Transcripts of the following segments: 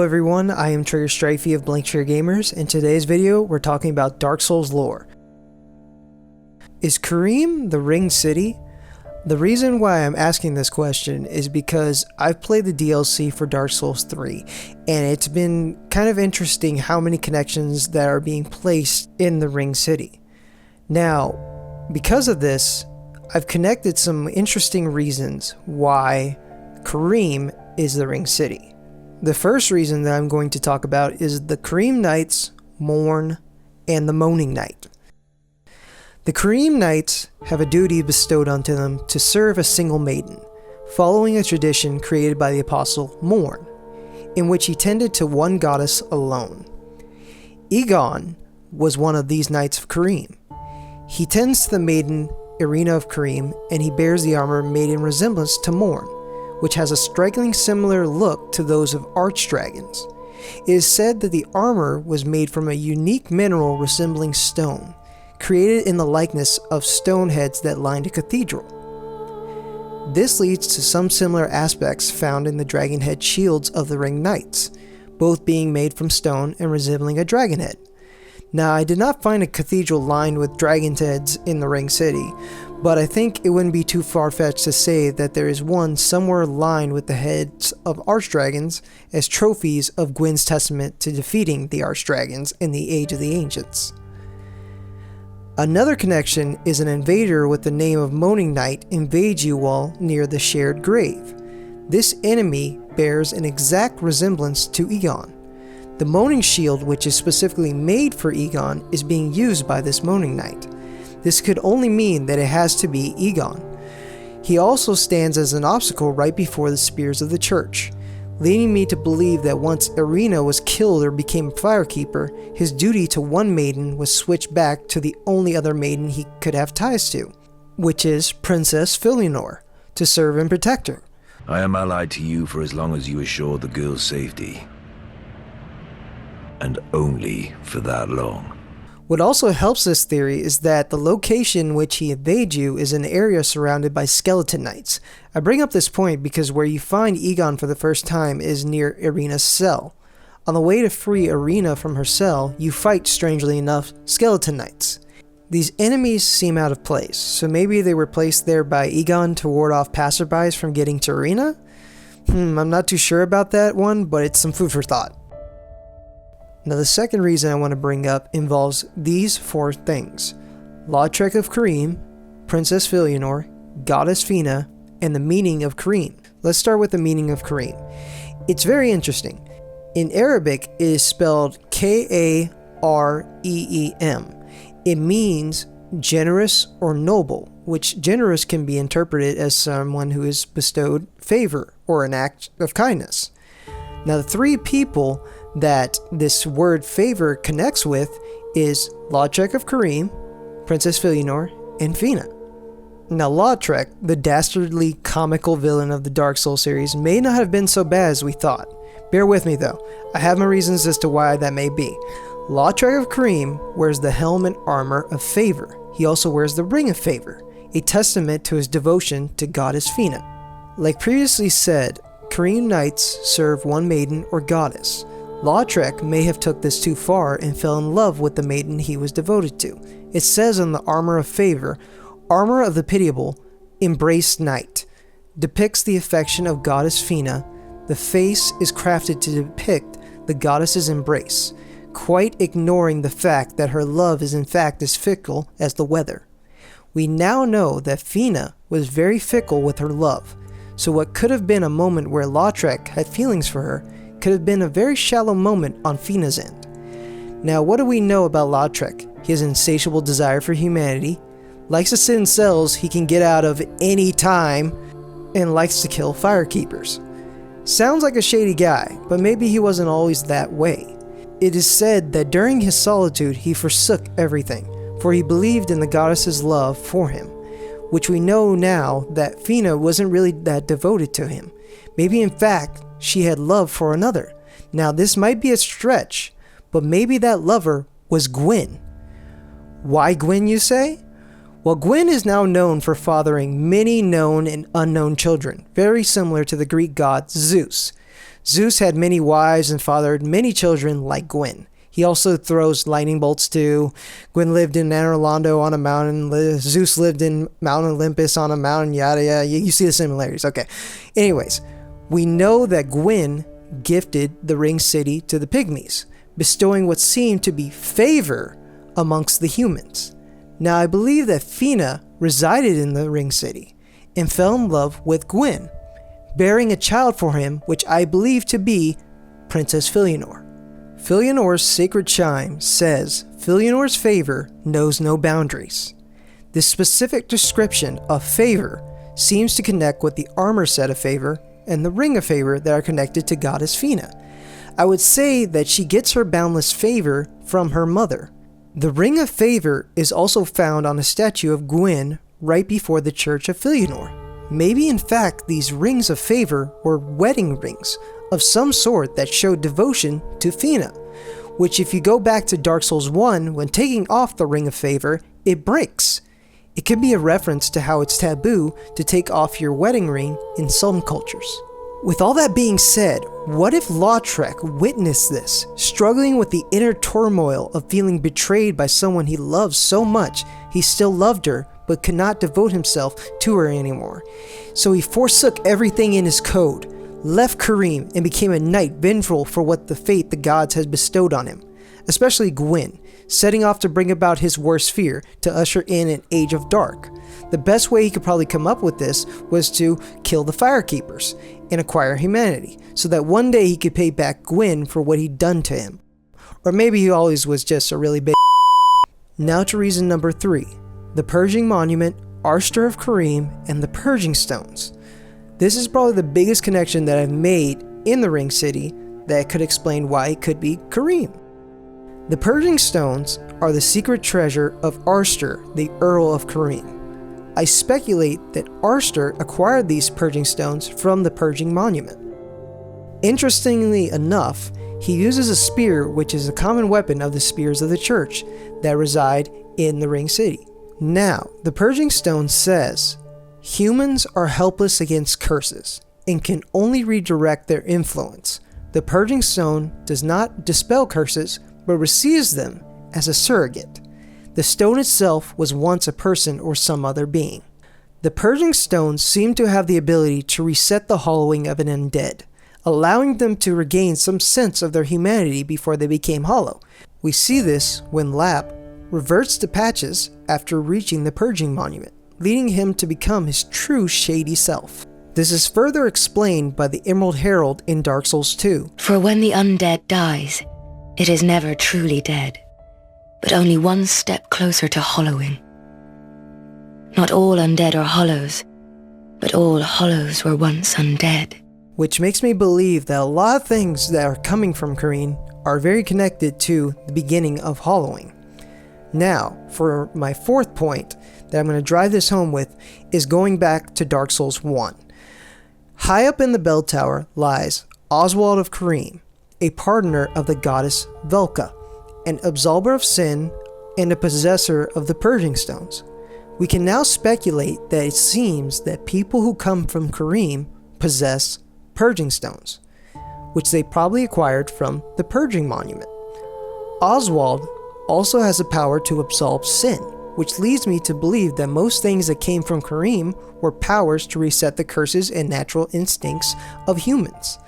Hello everyone, I am Trigger Strifey of Blankshire Gamers. In today's video, we're talking about Dark Souls lore. Is Carim the Ring City? The reason why I'm asking this question is because I've played the DLC for Dark Souls 3, and it's been kind of interesting how many connections that are being placed in the Ring City. Now, because of this, I've connected some interesting reasons why Carim is the Ring City. The first reason that I'm going to talk about is the Carim Knights mourn and the Moaning Knight. The Carim Knights have a duty bestowed onto them to serve a single maiden, following a tradition created by the apostle Morn, in which he tended to one goddess alone. Egon was one of these Knights of Carim. He tends to the maiden Irina of Carim, and he bears the armor made in resemblance to Morn, which has a strikingly similar look to those of archdragons. It is said that the armor was made from a unique mineral resembling stone, created in the likeness of stone heads that lined a cathedral. This leads to some similar aspects found in the dragon head shields of the Ring Knights, both being made from stone and resembling a dragon head. Now, I did not find a cathedral lined with dragon heads in the Ring City, but I think it wouldn't be too far-fetched to say that there is one somewhere lined with the heads of archdragons as trophies of Gwyn's testament to defeating the archdragons in the Age of the Ancients. Another connection is an invader with the name of Moaning Knight invades you while near the shared grave. This enemy bears an exact resemblance to Egon. The Moaning Shield, which is specifically made for Egon, is being used by this Moaning Knight. This could only mean that it has to be Egon. He also stands as an obstacle right before the spears of the church, leading me to believe that once Irina was killed or became a firekeeper, his duty to one maiden was switched back to the only other maiden he could have ties to, which is Princess Filianor, to serve and protect her. I am allied to you for as long as you assure the girl's safety. And only for that long. What also helps this theory is that the location in which he invades you is an area surrounded by skeleton knights. I bring up this point because where you find Egon for the first time is near Irina's cell. On the way to free Irina from her cell, you fight, strangely enough, skeleton knights. These enemies seem out of place, so maybe they were placed there by Egon to ward off passerbys from getting to Irina? I'm not too sure about that one, but it's some food for thought. Now, the second reason I want to bring up involves these four things: Lautrec of Carim, Princess Filianor, Goddess Fina, and the meaning of Carim. Let's start with the meaning of Carim. It's very interesting. In Arabic, it is spelled Kareem. It means generous or noble, which generous can be interpreted as someone who is bestowed favor or an act of kindness. Now, the three people that this word favor connects with is Lautrec of Carim, Princess Filianor, and Fina. Now, Lautrec, the dastardly comical villain of the Dark Souls series, may not have been so bad as we thought. Bear with me though, I have my reasons as to why that may be. Lautrec of Carim wears the helm and armor of favor. He also wears the ring of favor, a testament to his devotion to Goddess Fina. Like previously said, Carim Knights serve one maiden or goddess. Lautrec may have took this too far and fell in love with the maiden he was devoted to. It says on the armor of favor, armor of the pitiable, embraced knight, depicts the affection of Goddess Fina. The face is crafted to depict the goddess's embrace, quite ignoring the fact that her love is in fact as fickle as the weather. We now know that Fina was very fickle with her love, so what could have been a moment where Lautrec had feelings for her could have been a very shallow moment on Fina's end. Now, what do we know about Lautrec? He has an insatiable desire for humanity, likes to sit in cells he can get out of any time, and likes to kill firekeepers. Sounds like a shady guy, but maybe he wasn't always that way. It is said that during his solitude he forsook everything, for he believed in the goddess's love for him, which we know now that Fina wasn't really that devoted to him. Maybe in fact, she had love for another. Now, this might be a stretch, but maybe that lover was Gwyn. Why Gwyn, you say? Well, Gwyn is now known for fathering many known and unknown children, very similar to the Greek god Zeus. Zeus had many wives and fathered many children like Gwyn. He also throws lightning bolts too. Gwyn lived in Anarlando on a mountain. Zeus lived in Mount Olympus on a mountain, yada yada. You see the similarities. Okay. Anyways, we know that Gwyn gifted the ring city to the pygmies, bestowing what seemed to be favor amongst the humans. Now I believe that Fina resided in the ring city and fell in love with Gwyn, bearing a child for him, which I believe to be Princess Filianore. Filianore's sacred chime says, Filianore's favor knows no boundaries. This specific description of favor seems to connect with the armor set of favor and the ring of favor that are connected to goddess Fina. I would say that she gets her boundless favor from her mother. The ring of favor is also found on a statue of Gwyn right before the church of Filianore. Maybe in fact these rings of favor were wedding rings of some sort that showed devotion to Fina, which if you go back to Dark Souls 1, when taking off the ring of favor, it breaks. It could be a reference to how it's taboo to take off your wedding ring in some cultures. With all that being said, what if Lautrec witnessed this, struggling with the inner turmoil of feeling betrayed by someone he loves so much he still loved her but could not devote himself to her anymore? So he forsook everything in his code, left Carim, and became a knight vengeful for what the fate the gods had bestowed on him, especially Gwyn, setting off to bring about his worst fear to usher in an age of dark. The best way he could probably come up with this was to kill the Firekeepers and acquire humanity, so that one day he could pay back Gwyn for what he'd done to him. Or maybe he always was just a really big. Now to reason number 3, the Purging Monument, Arster of Carim, and the Purging Stones. This is probably the biggest connection that I've made in the Ring City that could explain why it could be Carim. The Purging Stones are the secret treasure of Arster, the Earl of Carim. I speculate that Arster acquired these Purging Stones from the Purging Monument. Interestingly enough, he uses a spear, which is a common weapon of the spears of the church that reside in the Ring City. Now, the Purging Stone says, humans are helpless against curses and can only redirect their influence. The Purging Stone does not dispel curses, but receives them as a surrogate. The stone itself was once a person or some other being. The Purging Stones seem to have the ability to reset the hollowing of an undead, allowing them to regain some sense of their humanity before they became hollow. We see this when Lap reverts to Patches after reaching the Purging Monument, leading him to become his true shady self. This is further explained by the Emerald Herald in Dark Souls 2. For when the undead dies, it is never truly dead, but only one step closer to hollowing. Not all undead are hollows, but all hollows were once undead. Which makes me believe that a lot of things that are coming from Carim are very connected to the beginning of hollowing. Now, for my 4th point that I'm going to drive this home with is going back to Dark Souls 1. High up in the bell tower lies Oswald of Carim, a pardoner of the goddess Velka, an absolver of sin and a possessor of the Purging Stones. We can now speculate that it seems that people who come from Carim possess Purging Stones, which they probably acquired from the Purging Monument. Oswald also has the power to absolve sin, which leads me to believe that most things that came from Carim were powers to reset the curses and natural instincts of humans,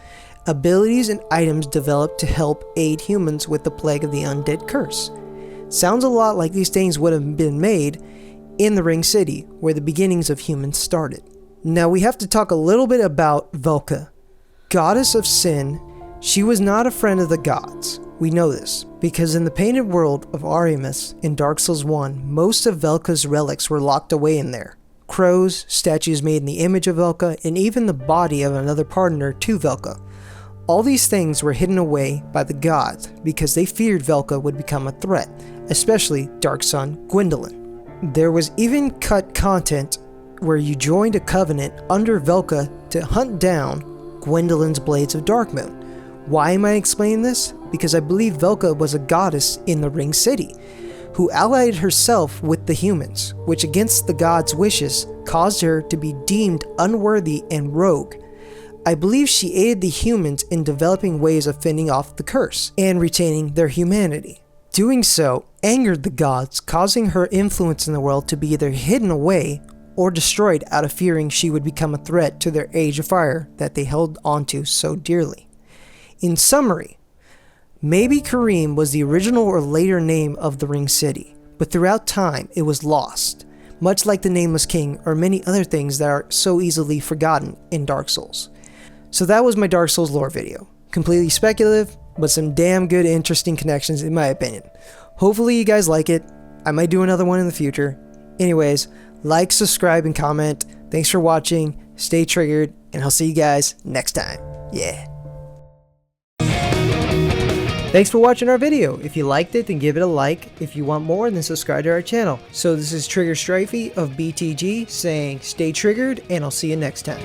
abilities and items developed to help aid humans with the plague of the undead curse. Sounds a lot like these things would have been made in the Ring City, where the beginnings of humans started. Now we have to talk a little bit about Velka. Goddess of sin, she was not a friend of the gods. We know this, because in the painted world of Arimus in Dark Souls 1, most of Velka's relics were locked away in there. Crows, statues made in the image of Velka, and even the body of another pardoner to Velka. All these things were hidden away by the gods because they feared Velka would become a threat, especially Dark Sun Gwendolyn. There was even cut content where you joined a covenant under Velka to hunt down Gwendolyn's Blades of Darkmoon. Why am I explaining this? Because I believe Velka was a goddess in the Ring City, who allied herself with the humans, which against the gods' wishes caused her to be deemed unworthy and rogue. I believe she aided the humans in developing ways of fending off the curse and retaining their humanity. Doing so angered the gods, causing her influence in the world to be either hidden away or destroyed out of fearing she would become a threat to their Age of Fire that they held onto so dearly. In summary, maybe Carim was the original or later name of the Ring City, but throughout time it was lost, much like the Nameless King or many other things that are so easily forgotten in Dark Souls. So that was my Dark Souls lore video. Completely speculative, but some damn good interesting connections in my opinion. Hopefully you guys like it. I might do another one in the future. Anyways, like, subscribe, and comment. Thanks for watching, stay triggered, and I'll see you guys next time. Yeah. Thanks for watching our video. If you liked it, then give it a like. If you want more, then subscribe to our channel. So this is Trigger Strifey of BTG saying stay triggered, and I'll see you next time.